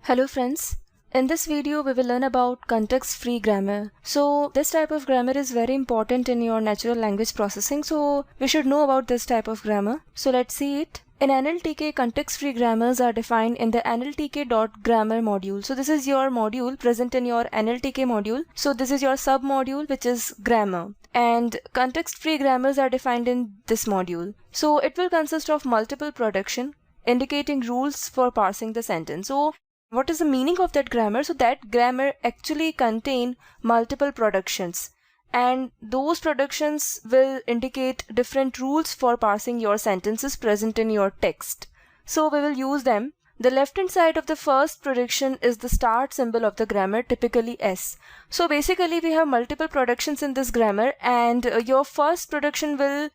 Hello friends, in this video we will learn about context-free grammar. So this type of grammar is very important in your natural language processing, so we should know about this type of grammar. So let's see it. In NLTK, context-free grammars are defined in the NLTK.grammar module. So this is your module present in your NLTK module. So this is your sub-module which is grammar. And context-free grammars are defined in this module. So it will consist of multiple production indicating rules for parsing the sentence. So what is the meaning of that grammar? So that grammar actually contain multiple productions, and those productions will indicate different rules for parsing your sentences present in your text. So we will use them. The left hand side of the first production is the start symbol of the grammar, typically S. So basically we have multiple productions in this grammar, and your first production will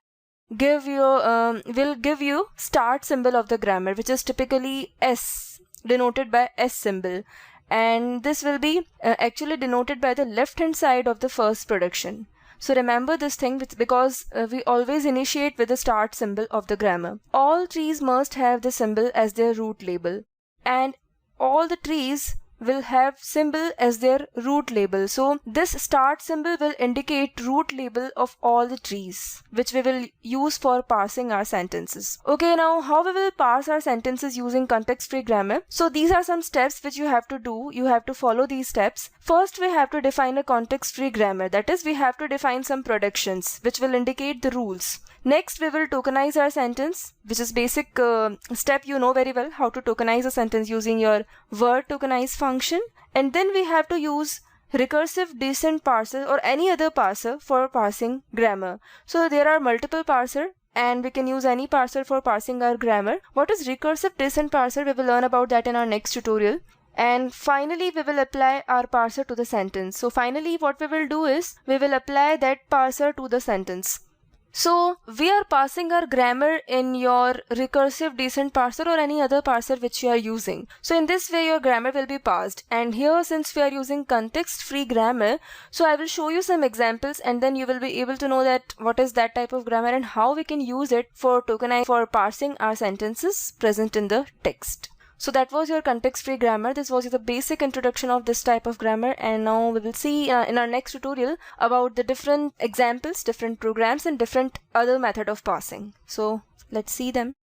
give you start symbol of the grammar, which is typically S, denoted by S symbol, and this will be actually denoted by the left hand side of the first production. So remember this thing because we always initiate with the start symbol of the grammar. All trees must have the symbol as their root label, and all the trees will have symbol as their root label. So this start symbol will indicate root label of all the trees, which we will use for parsing our sentences. Okay, now how we will parse our sentences using context-free grammar? So these are some steps which you have to do. You have to follow these steps. First, we have to define a context-free grammar. That is, we have to define some productions which will indicate the rules. Next, we will tokenize our sentence, which is basic step you know very well, how to tokenize a sentence using your word tokenize function. And then we have to use recursive descent parser or any other parser for parsing grammar. So there are multiple parser, and we can use any parser for parsing our grammar. What is recursive descent parser? We will learn about that in our next tutorial. And finally, we will apply our parser to the sentence. So finally, what we will do is we will apply that parser to the sentence. So we are parsing our grammar in your recursive descent parser or any other parser which you are using. So in this way your grammar will be parsed. And here, since we are using context-free grammar, so I will show you some examples, and then you will be able to know that what is that type of grammar and how we can use it for parsing our sentences present in the text. So that was your context-free grammar. This was the basic introduction of this type of grammar, and now we will see in our next tutorial about the different examples, different programs, and different other method of parsing. So let's see them.